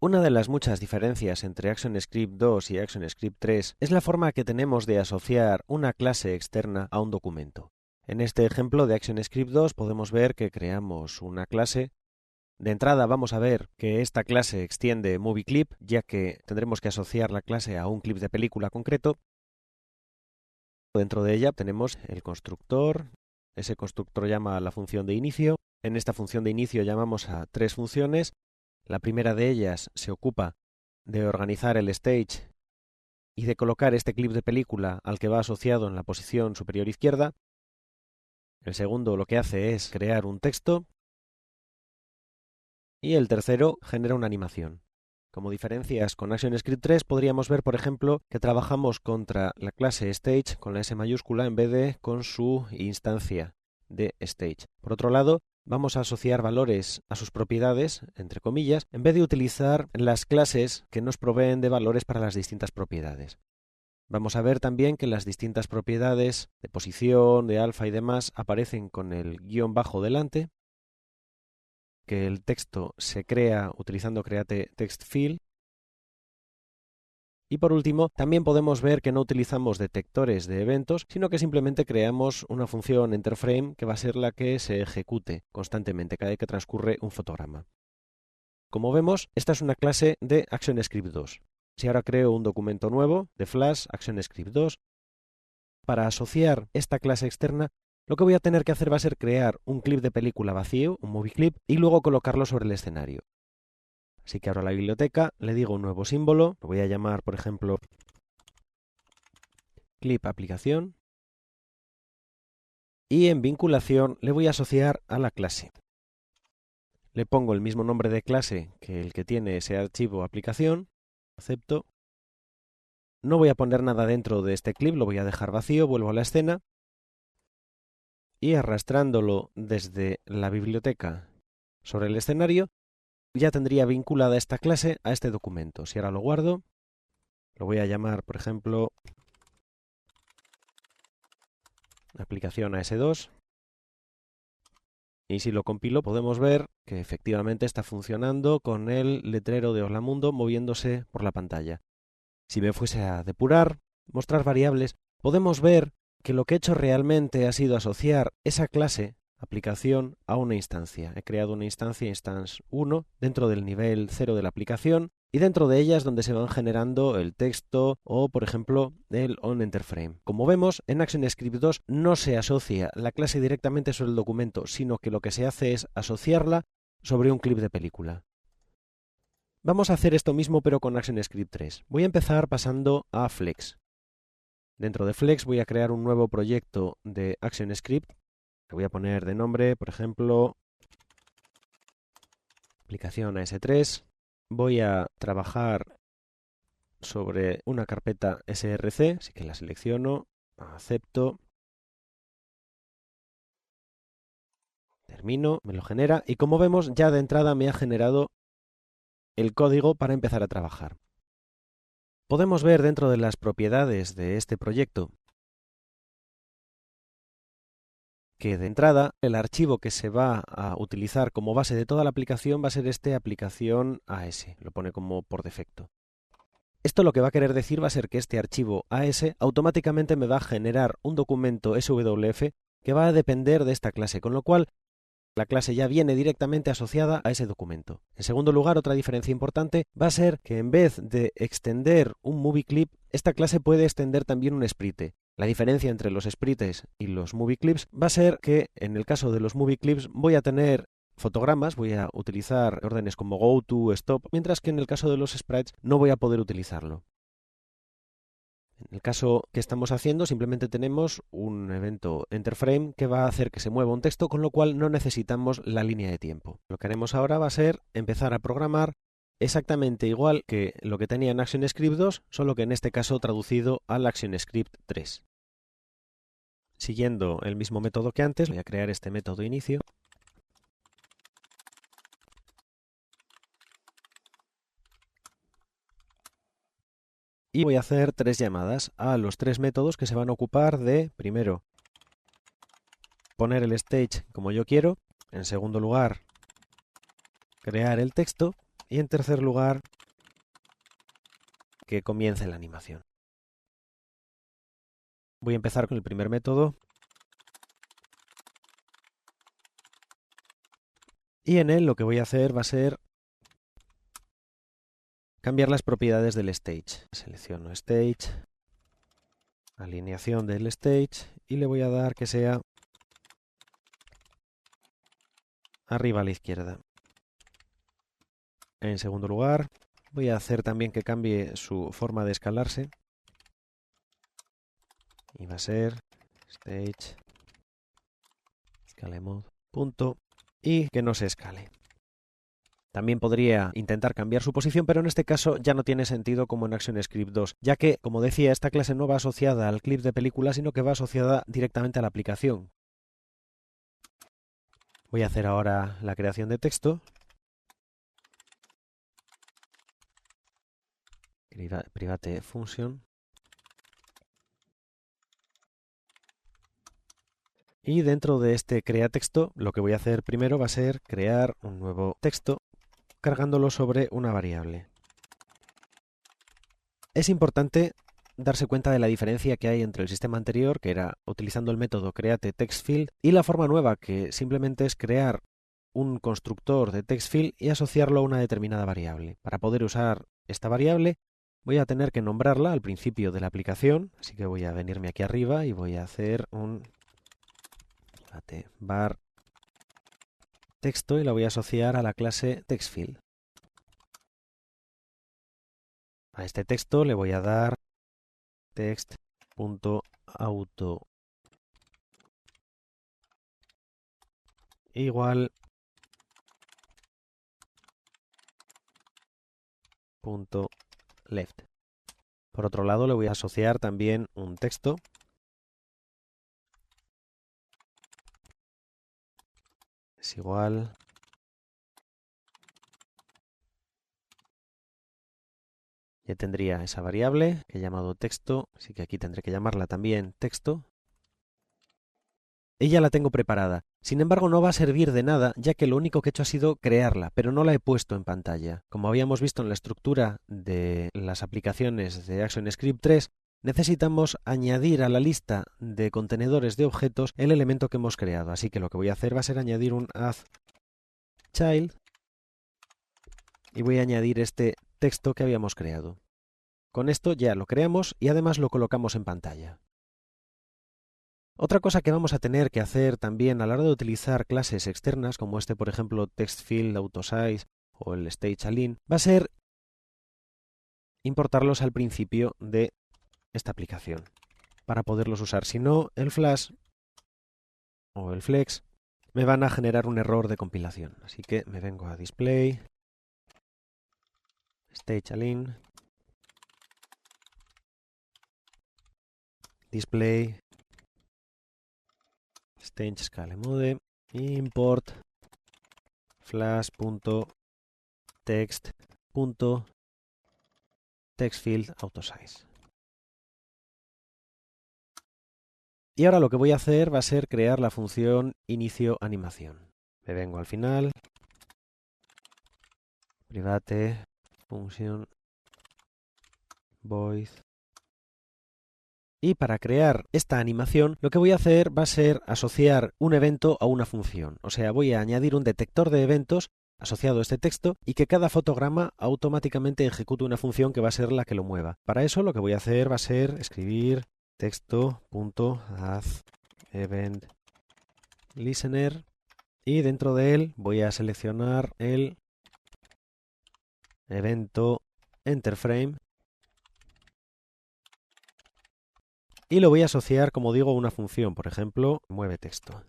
Una de las muchas diferencias entre ActionScript 2 y ActionScript 3 es la forma que tenemos de asociar una clase externa a un documento. En este ejemplo de ActionScript 2 podemos ver que creamos una clase. De entrada vamos a ver que esta clase extiende MovieClip, ya que tendremos que asociar la clase a un clip de película concreto. Dentro de ella tenemos el constructor. Ese constructor llama a la función de inicio. En esta función de inicio llamamos a tres funciones. La primera de ellas se ocupa de organizar el stage y de colocar este clip de película al que va asociado en la posición superior izquierda. El segundo lo que hace es crear un texto. Y el tercero genera una animación. Como diferencias con ActionScript 3 podríamos ver, por ejemplo, que trabajamos contra la clase stage con la S mayúscula en vez de con su instancia de stage. Por otro lado, vamos a asociar valores a sus propiedades, entre comillas, en vez de utilizar las clases que nos proveen de valores para las distintas propiedades. Vamos a ver también que las distintas propiedades de posición, de alfa y demás aparecen con el guión bajo delante, que el texto se crea utilizando createTextField. Y por último, también podemos ver que no utilizamos detectores de eventos, sino que simplemente creamos una función enterFrame que va a ser la que se ejecute constantemente cada vez que transcurre un fotograma. Como vemos, esta es una clase de ActionScript 2. Si ahora creo un documento nuevo de Flash ActionScript 2, para asociar esta clase externa, lo que voy a tener que hacer va a ser crear un clip de película vacío, un MovieClip, y luego colocarlo sobre el escenario. Así que abro la biblioteca, le digo un nuevo símbolo, lo voy a llamar, por ejemplo, clip aplicación, y en vinculación le voy a asociar a la clase. Le pongo el mismo nombre de clase que el que tiene ese archivo aplicación, acepto. No voy a poner nada dentro de este clip, lo voy a dejar vacío, vuelvo a la escena, y arrastrándolo desde la biblioteca sobre el escenario, ya tendría vinculada esta clase a este documento. Si ahora lo guardo, lo voy a llamar, por ejemplo, aplicación AS2. Y si lo compilo podemos ver que efectivamente está funcionando con el letrero de Hola Mundo moviéndose por la pantalla. Si me fuese a depurar, mostrar variables, podemos ver que lo que he hecho realmente ha sido asociar esa clase aplicación a una instancia. He creado una instancia instance 1 dentro del nivel 0 de la aplicación y dentro de ella es donde se van generando el texto o, por ejemplo, el onEnterFrame. Como vemos, en ActionScript 2 no se asocia la clase directamente sobre el documento, sino que lo que se hace es asociarla sobre un clip de película. Vamos a hacer esto mismo pero con ActionScript 3. Voy a empezar pasando a Flex. Dentro de Flex voy a crear un nuevo proyecto de ActionScript. Le voy a poner de nombre, por ejemplo, aplicación AS3. Voy a trabajar sobre una carpeta src, así que la selecciono, acepto, termino, me lo genera y como vemos ya de entrada me ha generado el código para empezar a trabajar. Podemos ver dentro de las propiedades de este proyecto que de entrada el archivo que se va a utilizar como base de toda la aplicación va a ser este aplicación AS, lo pone como por defecto. Esto lo que va a querer decir va a ser que este archivo AS automáticamente me va a generar un documento SWF que va a depender de esta clase, con lo cual la clase ya viene directamente asociada a ese documento. En segundo lugar, otra diferencia importante va a ser que en vez de extender un MovieClip, esta clase puede extender también un sprite. La diferencia entre los sprites y los MovieClips va a ser que en el caso de los MovieClips voy a tener fotogramas, voy a utilizar órdenes como go to, stop, mientras que en el caso de los sprites no voy a poder utilizarlo. En el caso que estamos haciendo simplemente tenemos un evento enterFrame que va a hacer que se mueva un texto, con lo cual no necesitamos la línea de tiempo. Lo que haremos ahora va a ser empezar a programar exactamente igual que lo que tenía en ActionScript 2, solo que en este caso traducido al ActionScript 3. Siguiendo el mismo método que antes, voy a crear este método inicio. Y voy a hacer tres llamadas a los tres métodos que se van a ocupar de, primero, poner el stage como yo quiero, en segundo lugar, crear el texto y en tercer lugar, que comience la animación. Voy a empezar con el primer método. Y en él lo que voy a hacer va a ser cambiar las propiedades del stage. Selecciono stage, alineación del stage y le voy a dar que sea arriba a la izquierda. En segundo lugar, voy a hacer también que cambie su forma de escalarse. Y va a ser stage scale mode punto y que no se escale. También podría intentar cambiar su posición, pero en este caso ya no tiene sentido como en ActionScript 2, ya que, como decía, esta clase no va asociada al clip de película, sino que va asociada directamente a la aplicación. Voy a hacer ahora la creación de texto. Private function. Y dentro de este crea texto, lo que voy a hacer primero va a ser crear un nuevo texto cargándolo sobre una variable. Es importante darse cuenta de la diferencia que hay entre el sistema anterior, que era utilizando el método createTextField, y la forma nueva, que simplemente es crear un constructor de textField y asociarlo a una determinada variable. Para poder usar esta variable voy a tener que nombrarla al principio de la aplicación, así que voy a venirme aquí arriba y voy a hacer un var texto y la voy a asociar a la clase textField. A este texto le voy a dar text.auto igual .left. Por otro lado, le voy a asociar también un texto es igual ya tendría esa variable que he llamado texto, así que aquí tendré que llamarla también texto. Y ya la tengo preparada. Sin embargo, no va a servir de nada, ya que lo único que he hecho ha sido crearla, pero no la he puesto en pantalla. Como habíamos visto en la estructura de las aplicaciones de ActionScript 3, necesitamos añadir a la lista de contenedores de objetos el elemento que hemos creado. Así que lo que voy a hacer va a ser añadir un addChild y voy a añadir este texto que habíamos creado. Con esto ya lo creamos y además lo colocamos en pantalla. Otra cosa que vamos a tener que hacer también a la hora de utilizar clases externas, como este por ejemplo TextField, AutoSize o el StageAlign, va a ser importarlos al principio de esta aplicación para poderlos usar. Si no, el Flash o el Flex me van a generar un error de compilación. Así que me vengo a Display, StageAlign, Display, Stage Scale Mode, import flash.text.textField AutoSize. Y ahora lo que voy a hacer va a ser crear la función inicio animación. Me vengo al final, private function void. Y para crear esta animación, lo que voy a hacer va a ser asociar un evento a una función. O sea, voy a añadir un detector de eventos asociado a este texto y que cada fotograma automáticamente ejecute una función que va a ser la que lo mueva. Para eso lo que voy a hacer va a ser escribir texto.addEventListener y dentro de él voy a seleccionar el evento EnterFrame y lo voy a asociar, como digo, a una función, por ejemplo, mueve texto.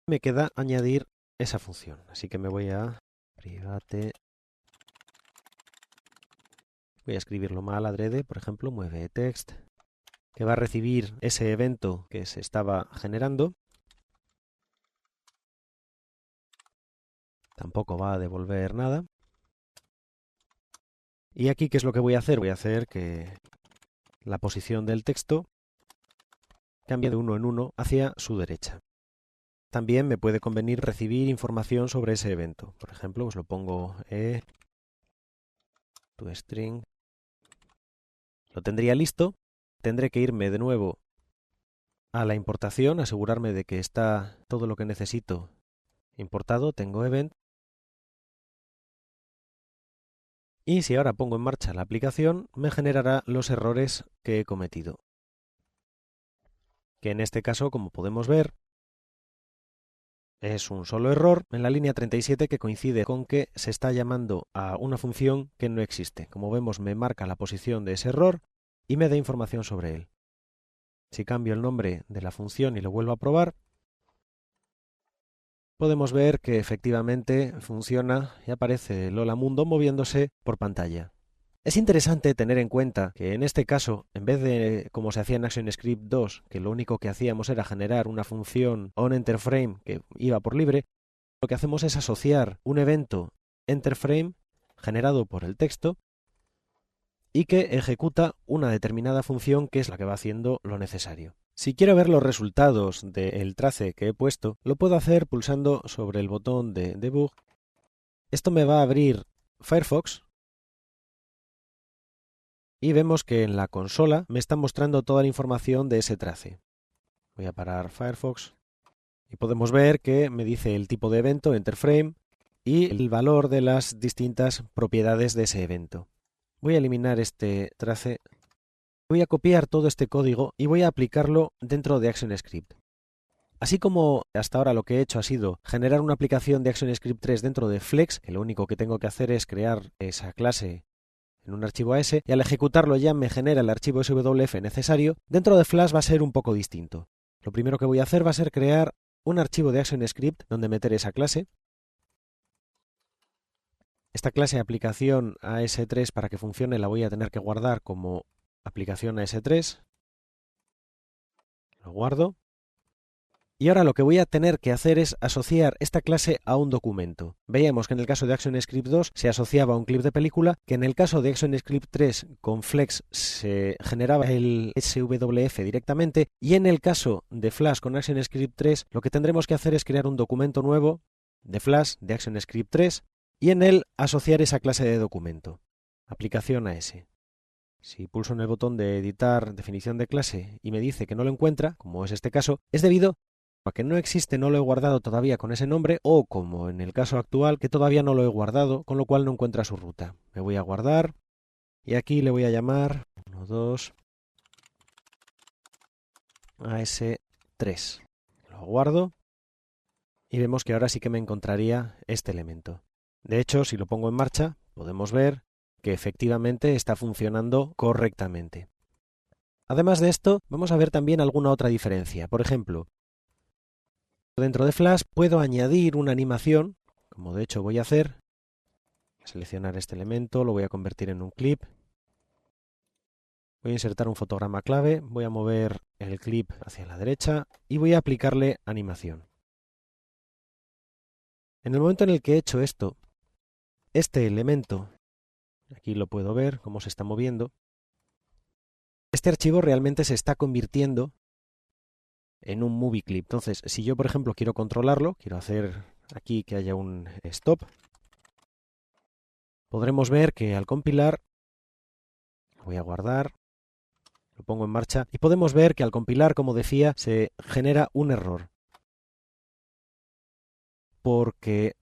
Me queda añadir esa función, así que me voy a private. Voy a escribirlo mal adrede, por ejemplo, mueve text, que va a recibir ese evento que se estaba generando. Tampoco va a devolver nada. Y aquí, ¿qué es lo que voy a hacer? Voy a hacer que la posición del texto cambie de uno en uno hacia su derecha. También me puede convenir recibir información sobre ese evento. Por ejemplo, os lo pongo toString. Lo tendría listo. Tendré que irme de nuevo a la importación, asegurarme de que está todo lo que necesito importado. Tengo event. Y si ahora pongo en marcha la aplicación, me generará los errores que he cometido. Que en este caso, como podemos ver, es un solo error en la línea 37 que coincide con que se está llamando a una función que no existe. Como vemos, me marca la posición de ese error y me da información sobre él. Si cambio el nombre de la función y lo vuelvo a probar, podemos ver que efectivamente funciona y aparece el Hola Mundo moviéndose por pantalla. Es interesante tener en cuenta que en este caso, en vez de como se hacía en ActionScript 2, que lo único que hacíamos era generar una función onEnterFrame que iba por libre, lo que hacemos es asociar un evento enterFrame generado por el texto y que ejecuta una determinada función que es la que va haciendo lo necesario. Si quiero ver los resultados del trace que he puesto, lo puedo hacer pulsando sobre el botón de Debug. Esto me va a abrir Firefox y vemos que en la consola me está mostrando toda la información de ese trace. Voy a parar Firefox y podemos ver que me dice el tipo de evento, enterFrame, y el valor de las distintas propiedades de ese evento. Voy a eliminar este trace. Voy a copiar todo este código y voy a aplicarlo dentro de ActionScript. Así como hasta ahora lo que he hecho ha sido generar una aplicación de ActionScript 3 dentro de Flex, que lo único que tengo que hacer es crear esa clase en un archivo AS, y al ejecutarlo ya me genera el archivo SWF necesario, dentro de Flash va a ser un poco distinto. Lo primero que voy a hacer va a ser crear un archivo de ActionScript donde meter esa clase. Esta clase aplicación AS3 para que funcione la voy a tener que guardar como aplicación AS3. Lo guardo. Y ahora lo que voy a tener que hacer es asociar esta clase a un documento. Veíamos que en el caso de ActionScript 2 se asociaba a un clip de película, que en el caso de ActionScript 3 con Flex se generaba el SWF directamente, y en el caso de Flash con ActionScript 3 lo que tendremos que hacer es crear un documento nuevo de Flash de ActionScript 3 y en él asociar esa clase de documento. Aplicación AS. Si pulso en el botón de editar definición de clase y me dice que no lo encuentra, como es este caso, es debido a que no existe, no lo he guardado todavía con ese nombre, o como en el caso actual, que todavía no lo he guardado, con lo cual no encuentra su ruta. Me voy a guardar y aquí le voy a llamar 12 AS3. Lo guardo y vemos que ahora sí que me encontraría este elemento. De hecho, si lo pongo en marcha, podemos ver que efectivamente está funcionando correctamente. Además de esto, vamos a ver también alguna otra diferencia. Por ejemplo, dentro de Flash puedo añadir una animación, como de hecho voy a hacer. Voy a seleccionar este elemento, lo voy a convertir en un clip. Voy a insertar un fotograma clave, voy a mover el clip hacia la derecha y voy a aplicarle animación. En el momento en el que he hecho esto, este elemento, aquí lo puedo ver cómo se está moviendo, este archivo realmente se está convirtiendo en un movie clip. Entonces, si yo, por ejemplo, quiero controlarlo, quiero hacer aquí que haya un stop, podremos ver que al compilar, lo voy a guardar, lo pongo en marcha, y podemos ver que al compilar, como decía, se genera un error. Porque,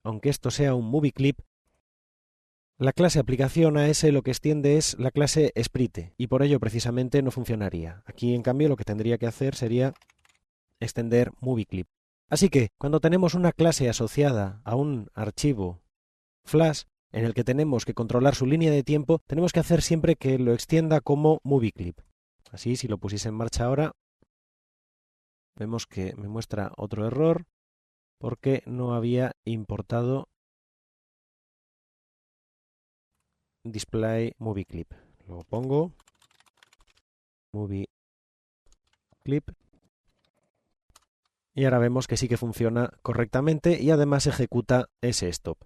aunque esto sea un movie clip, la clase aplicación AS lo que extiende es la clase sprite, y por ello precisamente no funcionaría. Aquí, en cambio, lo que tendría que hacer sería extender movie clip. Así que, cuando tenemos una clase asociada a un archivo Flash, en el que tenemos que controlar su línea de tiempo, tenemos que hacer siempre que lo extienda como movie clip. Así, si lo pusiese en marcha ahora, vemos que me muestra otro error porque no había importado display movie clip. Lo pongo movie clip y ahora vemos que sí que funciona correctamente y además ejecuta ese stop.